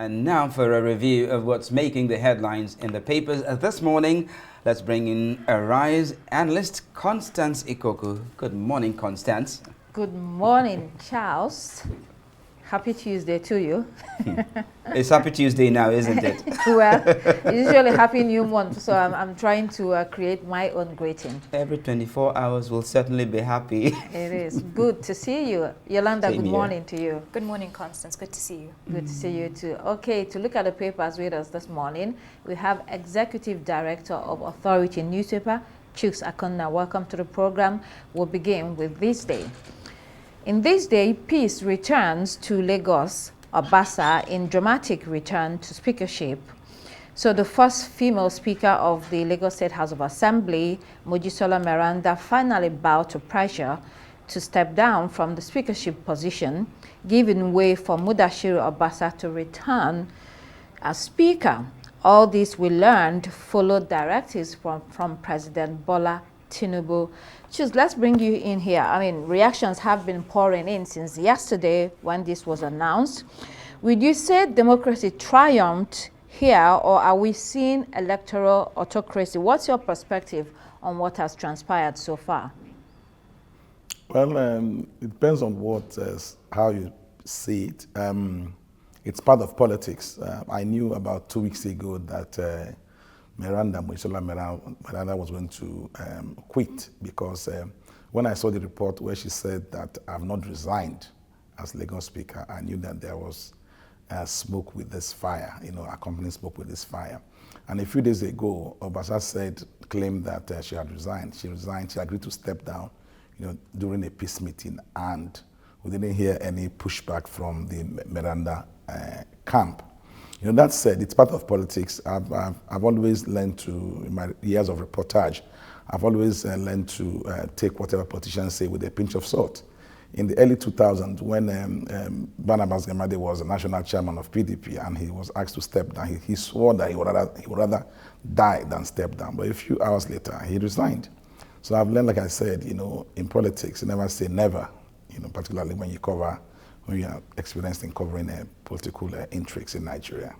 And now for a review of what's making the headlines in the papers this morning, let's bring in Arise analyst Constance Ikoku. Good morning, Constance. Good morning, Charles. Happy Tuesday to you. It's Happy Tuesday now, isn't it? Well, it's usually Happy New Month, so I'm trying to create my own greeting. Every 24 hours will certainly be happy. It is good to see you. Yolanda, Same good here. morning to you. Good morning, Constance. Good to see you. Good to see you too. Okay, to look at the papers with us this morning, we have Executive Director of Authority newspaper, Chuks Akonna. Welcome to the program. We'll begin with this day. In this day, peace returns to Lagos, Obasa, in dramatic return to speakership. So the first female speaker of the Lagos State House of Assembly, Mojisola Meranda, finally bowed to pressure to step down from the speakership position, giving way for Mudashiru Obasa to return as speaker. All this we learned followed directives from President Bola Tinubu. Chus, let's bring you in here. I mean, reactions have been pouring in since yesterday when this was announced. Would you say democracy triumphed here, or are we seeing electoral autocracy? What's your perspective on what has transpired so far? Well, it depends on how you see it. It's part of politics. I knew about 2 weeks ago that Mojisola Meranda was going to quit because when I saw the report where she said that I've not resigned as Lagos Speaker, I knew that there was smoke with this fire, accompanying smoke with this fire. And a few days ago, Obasa claimed that she had resigned. She resigned, she agreed to step down, during a peace meeting, and we didn't hear any pushback from the Meranda camp. That said, it's part of politics. I've always learned to, in my years of reportage, I've always learned to take whatever politicians say with a pinch of salt. In the early 2000s, when Barnabas Gamade was the national chairman of PDP and he was asked to step down, he swore that he would rather die than step down. But a few hours later, he resigned. So I've learned, like I said, in politics, you never say never, particularly when you are experienced in covering political intrigues in Nigeria.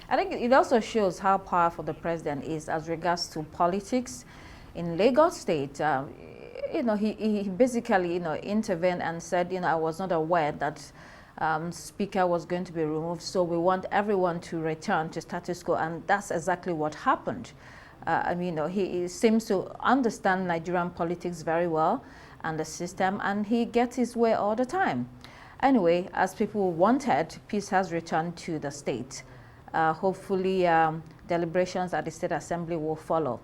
I think it also shows how powerful the president is as regards to politics in Lagos State. He basically, intervened and said, I was not aware that Speaker was going to be removed, so we want everyone to return to status quo, and that's exactly what happened. He seems to understand Nigerian politics very well and the system, and he gets his way all the time. Anyway, as people wanted, peace has returned to the state. Hopefully, deliberations at the State Assembly will follow.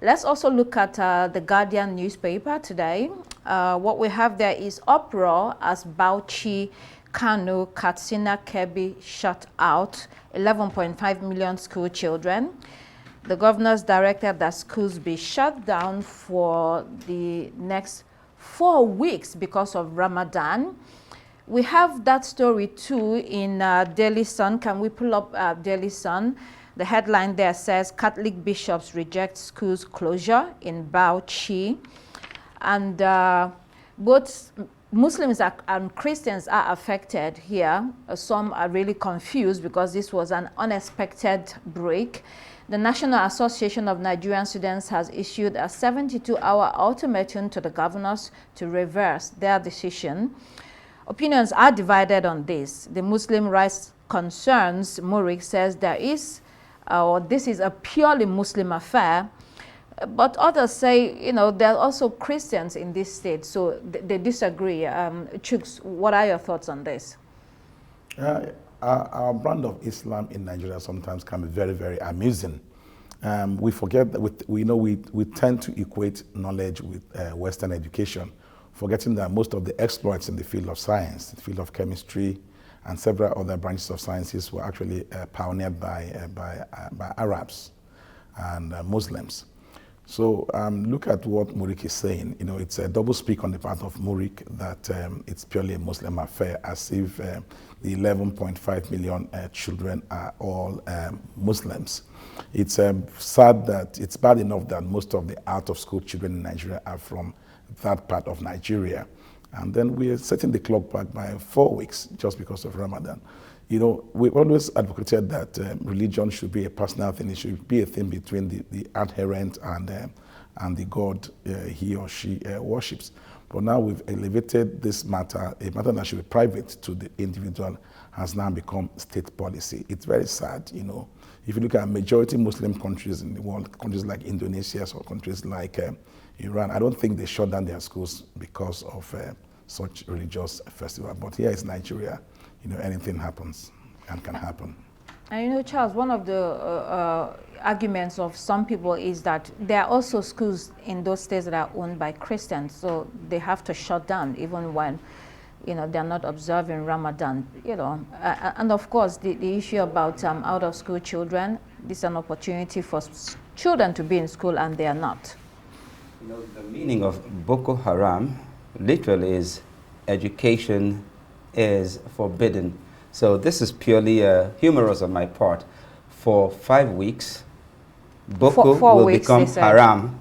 Let's also look at the Guardian newspaper today. What we have there is uproar as Bauchi, Kano, Katsina, Kebbi shut out 11.5 million school children. The governors directed that schools be shut down for the next 4 weeks because of Ramadan. We have that story too in Daily Sun. Can we pull up Daily Sun? The headline there says Catholic bishops reject schools closure in Bauchi. And both Muslims and Christians are affected here. Some are really confused because this was an unexpected break. The National Association of Nigerian Students has issued a 72-hour ultimatum to the governors to reverse their decision. Opinions are divided on this. The Muslim rights concerns, Murik, says this is a purely Muslim affair, but others say, there are also Christians in this state, so they disagree. Chuks, what are your thoughts on this? Our brand of Islam in Nigeria sometimes can be very, very amusing. We forget that we tend to equate knowledge with Western education, forgetting that most of the exploits in the field of science, the field of chemistry, and several other branches of sciences were actually pioneered by Arabs and Muslims. So look at what Murik is saying. It's a double speak on the part of Murik that it's purely a Muslim affair, as if the 11.5 million children are all Muslims. It's sad that it's bad enough that most of the out-of-school children in Nigeria are from that part of Nigeria. And then we are setting the clock back by 4 weeks just because of Ramadan. You know, we've always advocated that religion should be a personal thing. It should be a thing between the adherent and the God he or she worships. But now we've elevated this matter, a matter that should be private to the individual, has now become state policy. It's very sad, you know. If you look at majority Muslim countries in the world, countries like Indonesia or countries like Iran, I don't think they shut down their schools because of such religious festival. But here is Nigeria, you know, anything happens and can happen. And you know, Charles, one of the arguments of some people is that there are also schools in those states that are owned by Christians, so they have to shut down even when, you know, they're not observing Ramadan, you know. And of course, the issue about out-of-school children, this is an opportunity for children to be in school and they are not. You know, the meaning of Boko Haram literally is education is forbidden. So this is purely humorous on my part. For 5 weeks, Boko will become haram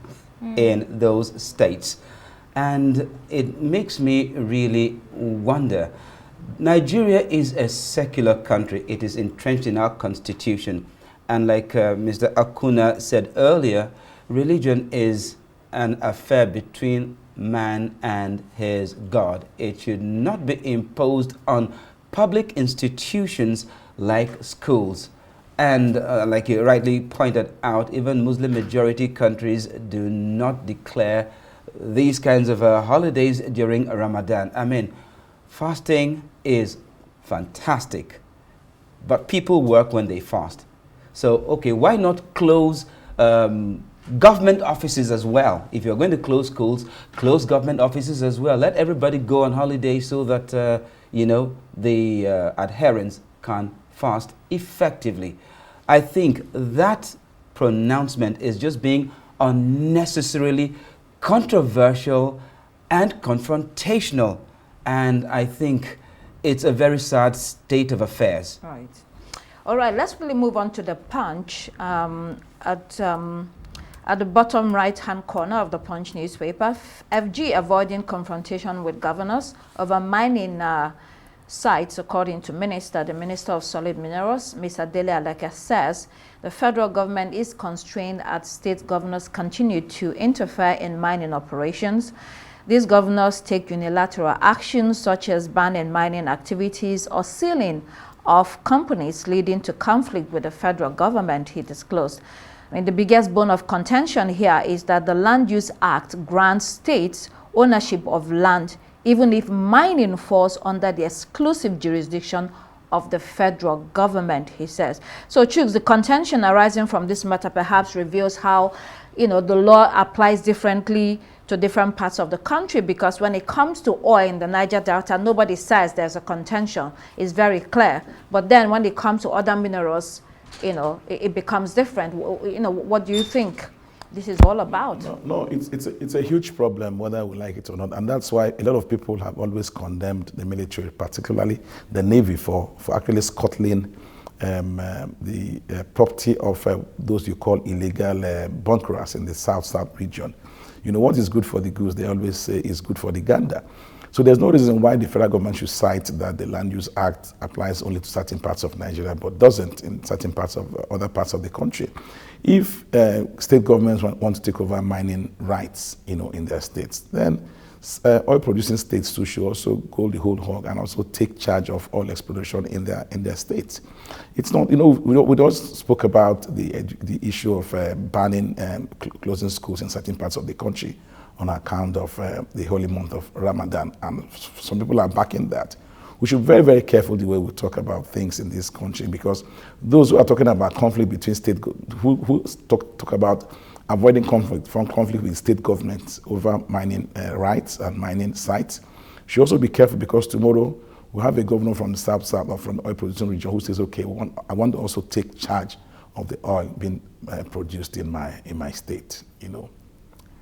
in those states. And it makes me really wonder. Nigeria is a secular country. It is entrenched in our constitution. And like Mr. Akuna said earlier, religion is an affair between man and his God. It should not be imposed on public institutions like schools. And like you rightly pointed out, even Muslim majority countries do not declare these kinds of holidays during Ramadan. I mean, fasting is fantastic, but people work when they fast. So, okay, why not close government offices as well? If you're going to close schools, close government offices as well. Let everybody go on holiday so that, you know, the adherents can fast effectively. I think that pronouncement is just being unnecessarily controversial and confrontational. And I think it's a very sad state of affairs. Right. All right, let's really move on to the Punch. At the bottom right-hand corner of the Punch newspaper, FG avoiding confrontation with governors over mining sites, according to the Minister of Solid Minerals, Mr. Dele Aleke, says the federal government is constrained as state governors continue to interfere in mining operations. These governors take unilateral actions such as banning mining activities or sealing of companies, leading to conflict with the federal government, he disclosed. I mean, the biggest bone of contention here is that the Land Use Act grants states ownership of land even if mining falls under the exclusive jurisdiction of the federal government, he says. So, Chuks, the contention arising from this matter perhaps reveals how, you know, the law applies differently to different parts of the country, because when it comes to oil in the Niger Delta, nobody says there's a contention. It's very clear. But then when it comes to other minerals, you know, it becomes different. You know, what do you think this is all about? No, it's a huge problem, whether we like it or not. And that's why a lot of people have always condemned the military, particularly the Navy, for actually scuttling the property of those you call illegal bunkerers in the south region. You know, what is good for the goose, they always say, is good for the gander. So there's no reason why the federal government should cite that the Land Use Act applies only to certain parts of Nigeria, but doesn't in certain parts of other parts of the country. If state governments want to take over mining rights, you know, in their states, then oil-producing states too should also go the whole hog and also take charge of oil exploration in their states. It's not, you know, we just spoke about the issue of banning closing schools in certain parts of the country on account of the holy month of Ramadan, and some people are backing that. We should be very, very careful the way we talk about things in this country, because those who are talking about conflict between state, who talk about avoiding conflict with state governments over mining rights and mining sites, should also be careful, because tomorrow we'll have a governor from the south or from the oil producing region who says, okay, I want to also take charge of the oil being produced in my state, you know.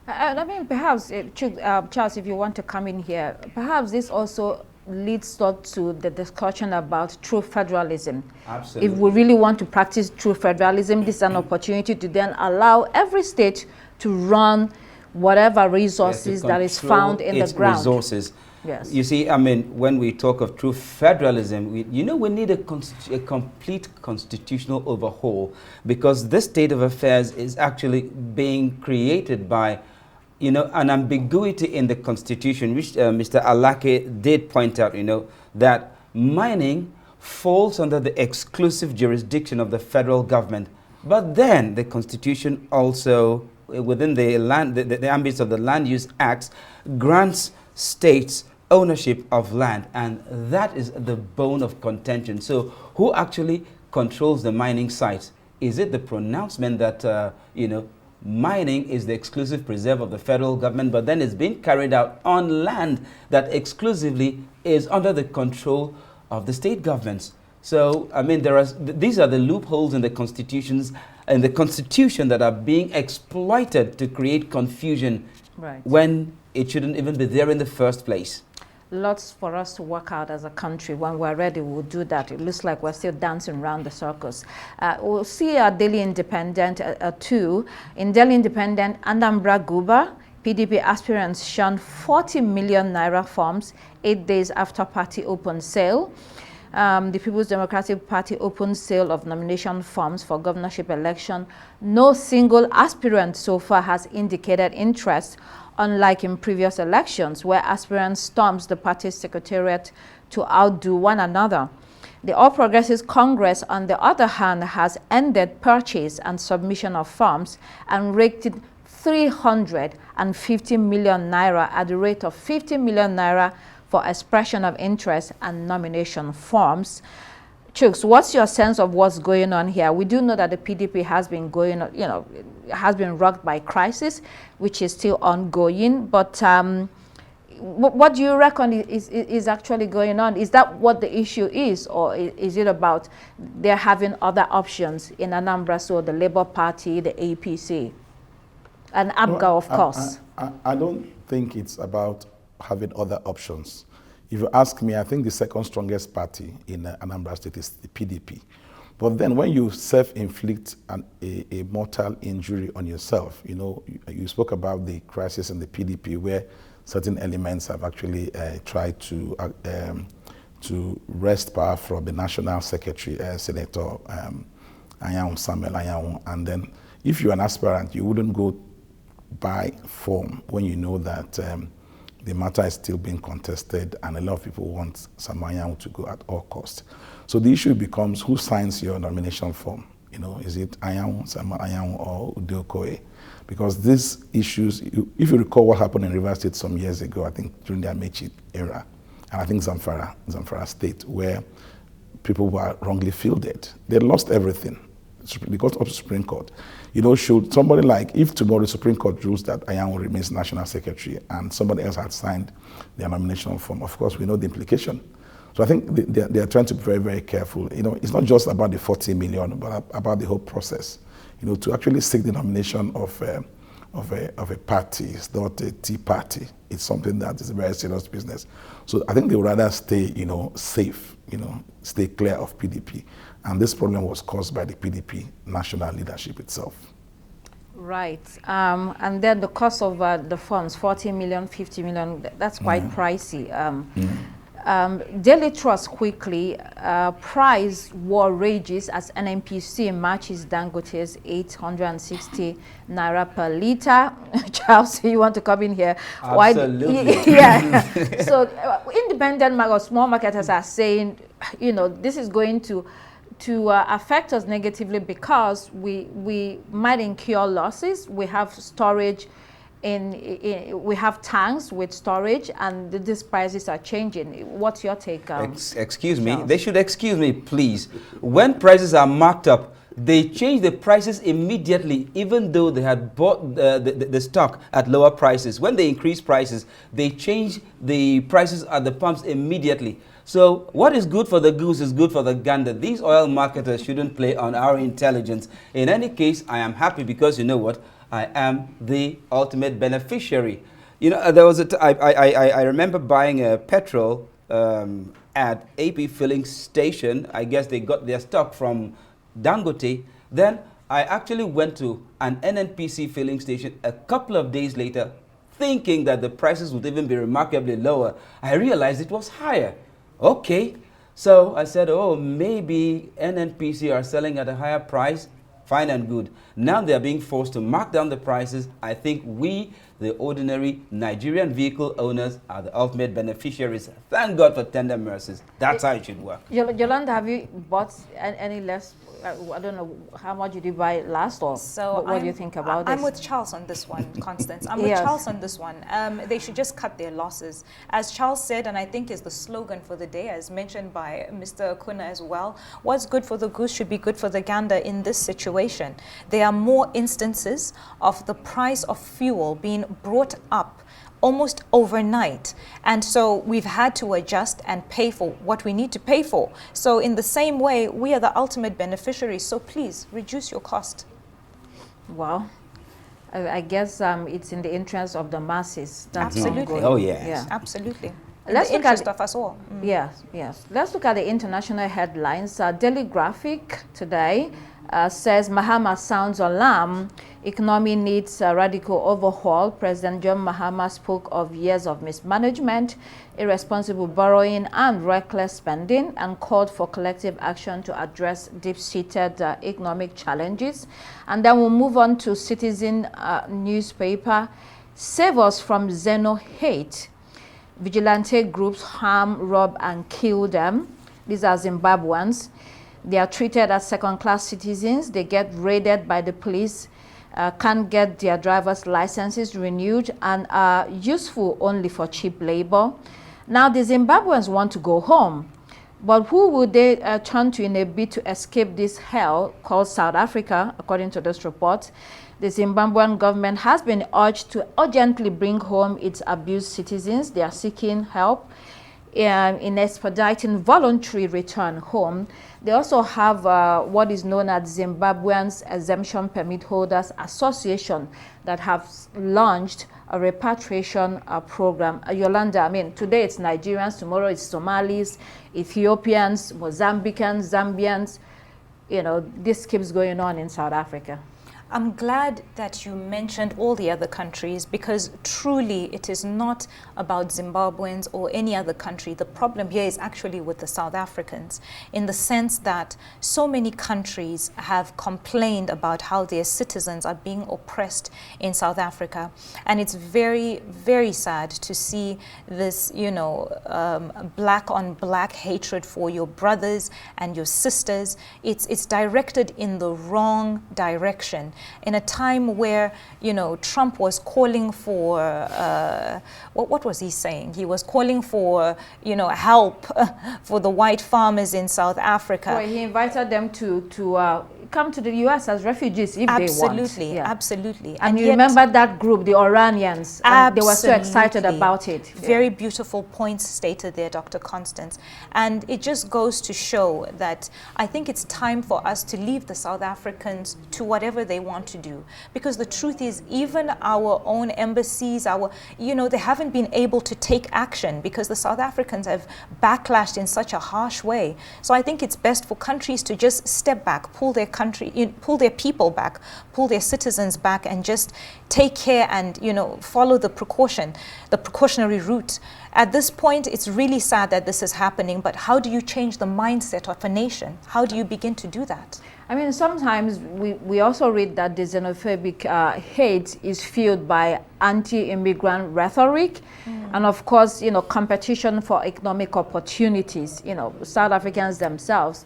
I mean, perhaps, Charles, if you want to come in here, perhaps this also leads to the discussion about true federalism. Absolutely. If we really want to practice true federalism, this is an opportunity to then allow every state to run whatever resources that is found in the ground. Resources. Yes. You see, I mean, when we talk of true federalism, we need a complete constitutional overhaul, because this state of affairs is actually being created by, an ambiguity in the constitution, which Mr. Alake did point out, that mining falls under the exclusive jurisdiction of the federal government. But then the constitution also, within the ambits of the Land Use Acts, grants states ownership of land, and that is the bone of contention. So who actually controls the mining sites? Is it the pronouncement that, mining is the exclusive preserve of the federal government, but then it's being carried out on land that exclusively is under the control of the state governments? So, I mean, these are the loopholes in the constitution that are being exploited to create confusion, right, when it shouldn't even be there in the first place. Lots for us to work out as a country. When we're ready, we'll do that. It looks like we're still dancing around the circus. We'll see our Daily Independent 2. In Daily Independent, Anambra Guba, PDP aspirants shunned 40 million naira forms 8 days after party open sale. The People's Democratic Party opened sale of nomination forms for governorship election. No single aspirant so far has indicated interest, unlike in previous elections where aspirants stormed the party's secretariat to outdo one another. The All Progressives Congress, on the other hand, has ended purchase and submission of forms and raked 350 million naira at the rate of 50 million naira for expression of interest and nomination forms. Chooks, what's your sense of what's going on here? We do know that the PDP has been going, has been rocked by crisis, which is still ongoing. But what do you reckon is actually going on? Is that what the issue is, or is it about they're having other options in Anambra, so the Labour Party, the APC, and ABGA, of course? I don't think it's about having other options. If you ask me, I think the second strongest party in Anambra State is the PDP. But then when you self-inflict a mortal injury on yourself, you spoke about the crisis in the PDP where certain elements have actually tried to wrest power from the National Secretary, Senator Anyanwu Samuel Anyanwu. And then if you're an aspirant, you wouldn't go buy form when you know that the matter is still being contested and a lot of people want Samuel Anyanwu to go at all costs. So the issue becomes who signs your nomination form? Is it Anyanwu, Samuel Anyanwu, or Udeokoye? Because these issues, if you recall what happened in Rivers State some years ago, I think during the Amechi era, and I think Zamfara State, where people were wrongly fielded. They lost everything. They got up to Supreme Court. Should somebody if tomorrow the Supreme Court rules that Anyanwu remains National Secretary and somebody else had signed their nomination form, of course, we know the implication. So I think they are trying to be very, very careful. It's not just about the 40 million, but about the whole process. To actually seek the nomination of a party, it's not a tea party. It's something that is a very serious business. So I think they would rather stay, safe, stay clear of PDP. And this problem was caused by the PDP national leadership itself. Right. And then the cost of the funds, 40 million, 50 million, that's quite pricey. Daily Trust quickly, price war rages as NNPC matches Dangote's 860 naira per liter. Charles, you want to come in here? Absolutely. Yeah. So independent small marketers are saying, this is going to affect us negatively because we might incur losses. We have storage we have tanks with storage, and these prices are changing. What's your take? Excuse me. Charles? They should excuse me, please. When prices are marked up, they change the prices immediately, even though they had bought the stock at lower prices. When they increase prices, they change the prices at the pumps immediately. So what is good for the goose is good for the gander. These oil marketers shouldn't play on our intelligence. In any case, I am happy because you know what? I am the ultimate beneficiary. There was I remember buying a petrol at AP filling station. I guess they got their stock from Dangote. Then I actually went to an NNPC filling station a couple of days later thinking that the prices would even be remarkably lower. I realized it was higher. Okay. So I said, oh, maybe NNPC are selling at a higher price. Fine and good. Now they are being forced to mark down the prices. I think we, the ordinary Nigerian vehicle owners, are the ultimate beneficiaries. Thank God for tender mercies. That's how it should work. Yolanda, have you bought any less? I don't know, how much did you buy last, or So what do you think about this? I'm with Charles on this one, Constance. I'm with Charles on this one. They should just cut their losses. As Charles said, and I think is the slogan for the day, as mentioned by Mr. Kuna as well, what's good for the goose should be good for the gander in this situation. There are more instances of the price of fuel being brought up almost overnight, and so we've had to adjust and pay for what we need to pay for. So in the same way, we are the ultimate beneficiaries, so please reduce your cost. Well, I guess it's in the interest of the masses. That's Absolutely. Oh, yes. Yeah. Absolutely. Let's In the look at interest of us all. Yes, yes. Let's look at the international headlines. Daily Graphic today says Mahama sounds alarm. Economy needs a radical overhaul. President John Mahama spoke of years of mismanagement, irresponsible borrowing, and reckless spending, and called for collective action to address deep-seated economic challenges. And then we'll move on to Citizen newspaper. Save us from xeno-hate. Vigilante groups harm, rob, and kill them. These are Zimbabweans. They are treated as second-class citizens. They get raided by the police, can't get their driver's licenses renewed, and are useful only for cheap labor. Now, the Zimbabweans want to go home, but who would they turn to in a bid to escape this hell called South Africa, according to this report? The Zimbabwean government has been urged to urgently bring home its abused citizens. They are seeking help in expediting voluntary return home. They also have what is known as Zimbabweans Exemption Permit Holders Association that have launched a repatriation program. Yolanda, I mean, today it's Nigerians, tomorrow it's Somalis, Ethiopians, Mozambicans, Zambians. You know, this keeps going on in South Africa. I'm glad that you mentioned all the other countries, because truly it is not about Zimbabweans or any other country. The problem here is actually with the South Africans, in the sense that so many countries have complained about how their citizens are being oppressed in South Africa. And it's very, very sad to see this, you know, black on black hatred for your brothers and your sisters. It's directed in the wrong direction. In a time where, you know, Trump was calling for, what was he saying? He was calling for, you know, help for the white farmers in South Africa. Well, he invited them to come to the U.S. as refugees if they want. Absolutely, Yeah. absolutely. And you yet, remember that group, the Oranians, and they were so excited absolutely. about it. Very beautiful points stated there, Dr. Constance. And it just goes to show that I think it's time for us to leave the South Africans to whatever they want to do. Because the truth is, even our own embassies, you know, they haven't been able to take action because the South Africans have backlashed in such a harsh way. So I think it's best for countries to just step back, pull their people back, pull their citizens back, and just take care and, you know, follow the precautionary route. At this point, it's really sad that this is happening, but how do you change the mindset of a nation? How do you begin to do that? I mean, sometimes we also read that the xenophobic hate is fueled by anti-immigrant rhetoric, and of course, you know, competition for economic opportunities. You know, South Africans themselves,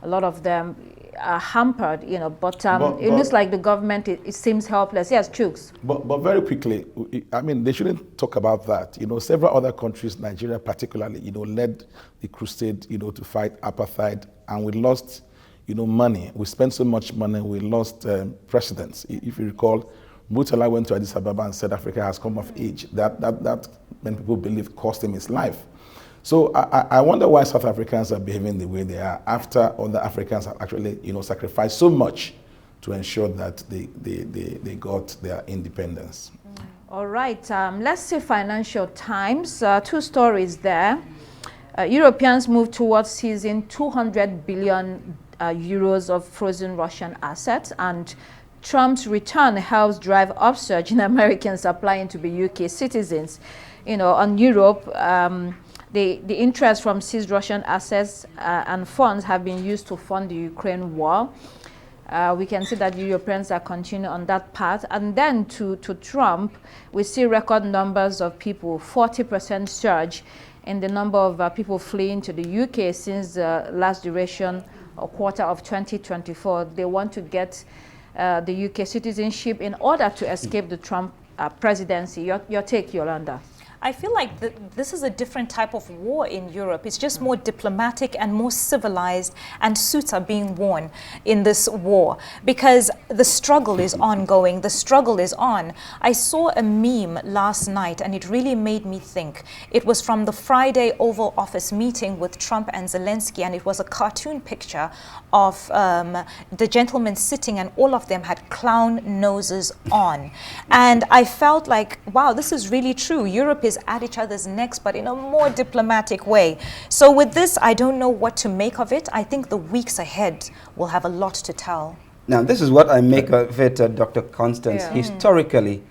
a lot of them are hampered, you know, but it looks like the government, it seems helpless. Yes, Chooks. But very quickly, I mean, they shouldn't talk about that. You know, several other countries, Nigeria particularly, you know, led the crusade, you know, to fight apartheid, and we lost, you know, money. We spent so much money, we lost presidents. If you recall, Murtala went to Addis Ababa and said Africa has come of age. That many people believe cost him his life. So I wonder why South Africans are behaving the way they are after other Africans have actually, you know, sacrificed so much to ensure that they got their independence. All right, let's see Financial Times. Two stories there. Europeans move towards seizing 200 billion euros of frozen Russian assets, and Trump's return helps drive upsurge in Americans applying to be UK citizens. On Europe, the interest from seized Russian assets and funds have been used to fund the Ukraine war. We can see that Europeans are continuing on that path. And then to Trump, we see record numbers of people, 40% surge in the number of people fleeing to the UK since the last duration or quarter of 2024. They want to get the UK citizenship in order to escape the Trump presidency. Your take, Yolanda? I feel like this is a different type of war in Europe. It's just more diplomatic and more civilized, and suits are being worn in this war because the struggle is ongoing. The struggle is on. I saw a meme last night and it really made me think. It was from the Friday Oval Office meeting with Trump and Zelensky, and it was a cartoon picture of the gentlemen sitting, and all of them had clown noses on. And I felt like, wow, this is really true. Europe is at each other's necks, but in a more diplomatic way. So with this, I don't know what to make of it. I think the weeks ahead will have a lot to tell. Now, this is what I make of it, Dr. Constance. Yeah. Historically,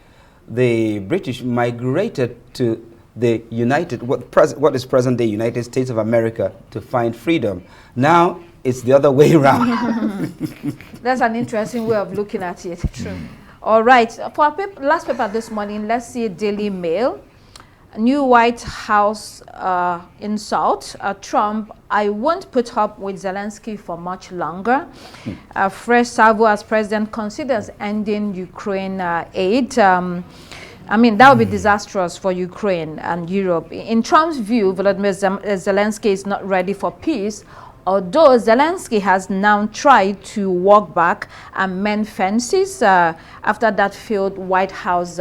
the British migrated to the what is present-day United States of America to find freedom. Now, it's the other way around. That's an interesting way of looking at it. True. All right. For our last paper this morning, let's see Daily Mail. New White House insult. Trump, I won't put up with Zelensky for much longer. Fresh salvo as president considers ending Ukraine aid. I mean, that would be disastrous for Ukraine and Europe. In Trump's view, Volodymyr Zelensky is not ready for peace, although Zelensky has now tried to walk back and mend fences after that failed White House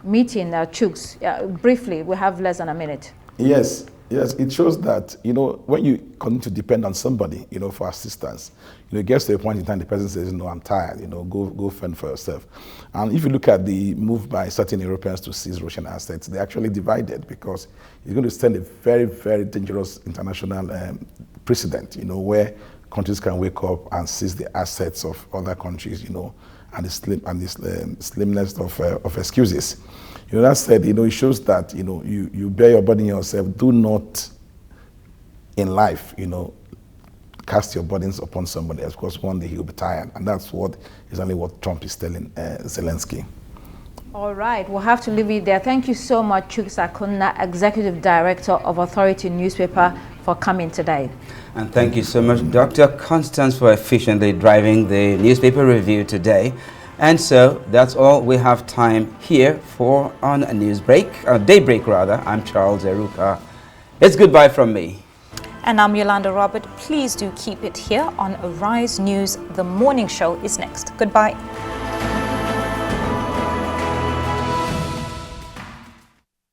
meeting. Chuks, briefly, we have less than a minute. Yes, it shows that, when you continue to depend on somebody, for assistance, it gets to a point in time the person says, no, I'm tired, go fend for yourself. And if you look at the move by certain Europeans to seize Russian assets, they're actually divided because it's going to send a very, very dangerous international precedent, where countries can wake up and seize the assets of other countries, and the slimness of excuses. That said, it shows that, you bear your burden yourself. Do not, in life, cast your burdens upon somebody else, because one day he'll be tired. And that's what Trump is telling Zelensky. All right, we'll have to leave it there. Thank you so much, Chuks Akuna, Executive Director of Authority Newspaper, for coming today. And thank you so much, Dr. Constance, for efficiently driving the newspaper review today. And so that's all we have time here for on a daybreak rather. I'm Charles Eruka. It's goodbye from me. And I'm Yolanda Robert. Please do keep it here on Arise News. The morning show is next. Goodbye.